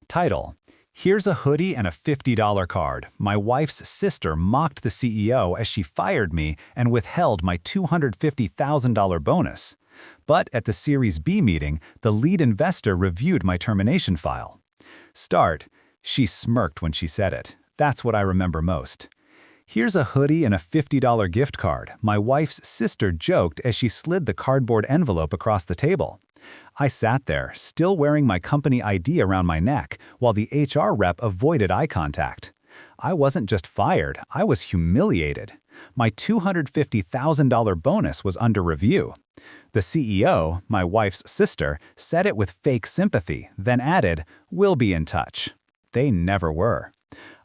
Title: Here's a hoodie and a $50 card. My wife's sister mocked the CEO as she fired me and withheld my $250,000 bonus. But at the Series B meeting, the lead investor reviewed my termination file. Start: She smirked when she said it. That's what I remember most. Here's a hoodie and a $50 gift card. My wife's sister joked as she slid the cardboard envelope across the table. I sat there, still wearing my company ID around my neck, while the HR rep avoided eye contact. I wasn't just fired, I was humiliated. My $250,000 bonus was under review. The CEO, my wife's sister, said it with fake sympathy, then added, "We'll be in touch." They never were.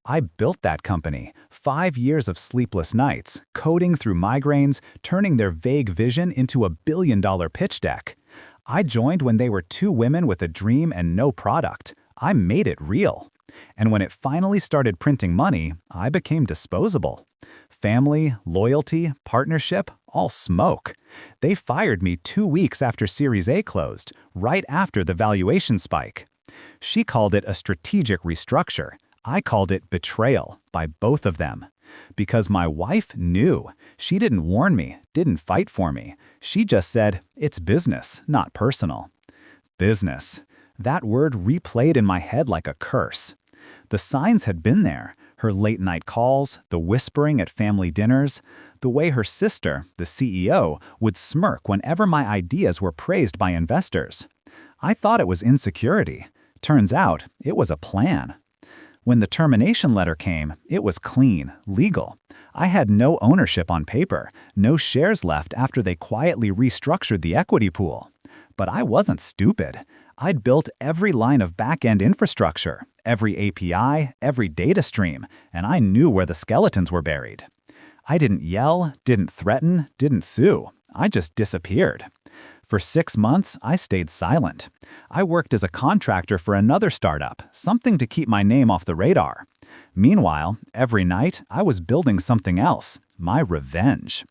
I built that company, 5 years of sleepless nights, coding through migraines, turning their vague vision into a billion-dollar pitch deck. I joined when they were 2 women with a dream and no product. I made it real. And when it finally started printing money, I became disposable. Family, loyalty, partnership, all smoke. They fired me 2 weeks after Series A closed, right after the valuation spike. She called it a strategic restructure. I called it betrayal by both of them. Because my wife knew. She didn't warn me, didn't fight for me. She just said, "It's business, not personal." Business. That word replayed in my head like a curse. The signs had been there. Her late-night calls, the whispering at family dinners, the way her sister, the CEO, would smirk whenever my ideas were praised by investors. I thought it was insecurity. Turns out, it was a plan. When the termination letter came, it was clean, legal. I had no ownership on paper, no shares left after they quietly restructured the equity pool. But I wasn't stupid. I'd built every line of back-end infrastructure, every API, every data stream, and I knew where the skeletons were buried. I didn't yell, didn't threaten, didn't sue. I just disappeared. For 6 months, I stayed silent. I worked as a contractor for another startup, something to keep my name off the radar. Meanwhile, every night, I was building something else, my revenge.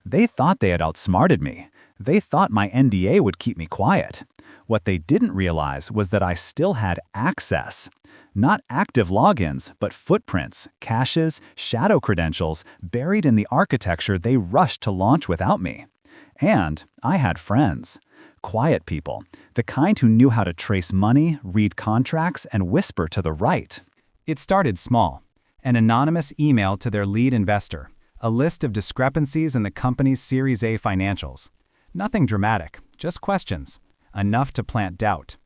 They thought they had outsmarted me. They thought my NDA would keep me quiet. What they didn't realize was that I still had access. Not active logins, but footprints, caches, shadow credentials buried in the architecture they rushed to launch without me. And I had friends. Quiet people, the kind who knew how to trace money, read contracts, and whisper to the right. It started small. An anonymous email to their lead investor, a list of discrepancies in the company's Series A financials. Nothing dramatic, just questions, enough to plant doubt.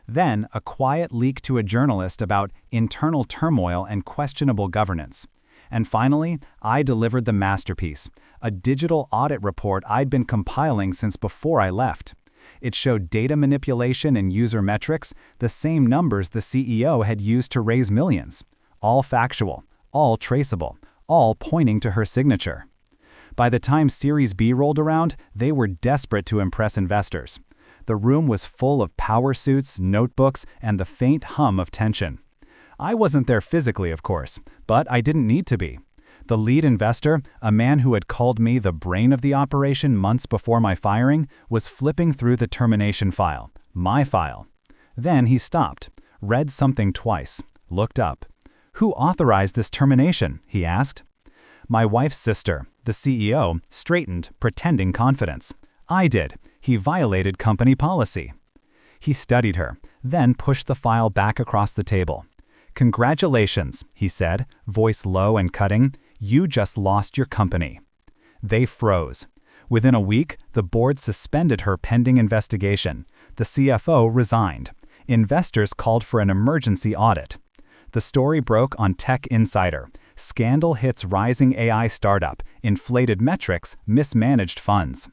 Then, a quiet leak to a journalist about internal turmoil and questionable governance. And finally, I delivered the masterpiece, a digital audit report I'd been compiling since before I left. It showed data manipulation and user metrics, the same numbers the CEO had used to raise millions. All factual, all traceable, all pointing to her signature. By the time Series B rolled around, they were desperate to impress investors. The room was full of power suits, notebooks, and the faint hum of tension. I wasn't there physically, of course, but I didn't need to be. The lead investor, a man who had called me the brain of the operation months before my firing, was flipping through the termination file, my file. Then he stopped, read something twice, looked up. "Who authorized this termination?" he asked. My wife's sister, the CEO, straightened, pretending confidence. "I did. He violated company policy." He studied her, then pushed the file back across the table. "Congratulations," he said, voice low and cutting. "You just lost your company." They froze. Within a week, the board suspended her pending investigation. The CFO resigned. Investors called for an emergency audit. The story broke on Tech Insider. Scandal hits rising AI startup, inflated metrics, mismanaged funds.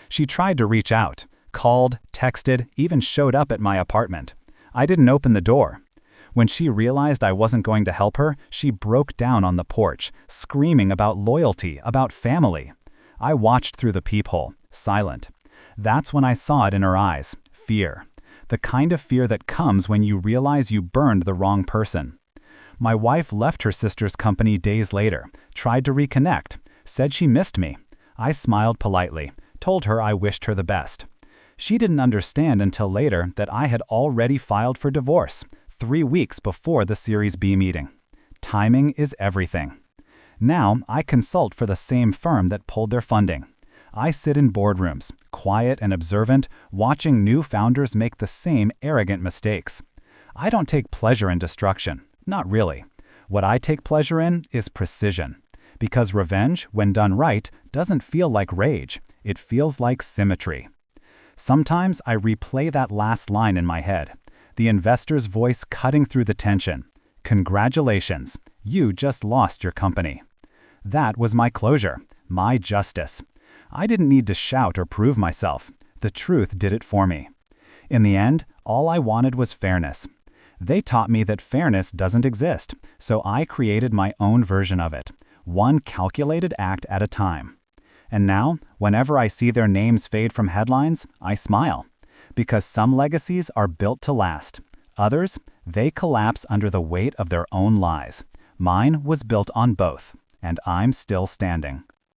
She tried to reach out, called, texted, even showed up at my apartment. I didn't open the door. When she realized I wasn't going to help her, she broke down on the porch, screaming about loyalty, about family. I watched through the peephole, silent. That's when I saw it in her eyes, fear. The kind of fear that comes when you realize you burned the wrong person. My wife left her sister's company days later, tried to reconnect, said she missed me. I smiled politely, told her I wished her the best. She didn't understand until later that I had already filed for divorce, 3 weeks before the Series B meeting. Timing is everything. Now, I consult for the same firm that pulled their funding. I sit in boardrooms, quiet and observant, watching new founders make the same arrogant mistakes. I don't take pleasure in destruction. Not really. What I take pleasure in is precision. Because revenge, when done right, doesn't feel like rage. It feels like symmetry. Sometimes I replay that last line in my head, the investor's voice cutting through the tension. Congratulations, you just lost your company. That was my closure, my justice. I didn't need to shout or prove myself. The truth did it for me. In the end, all I wanted was fairness. They taught me that fairness doesn't exist, so I created my own version of it, one calculated act at a time. And now, whenever I see their names fade from headlines, I smile. Because some legacies are built to last. Others, they collapse under the weight of their own lies. Mine was built on both, and I'm still standing.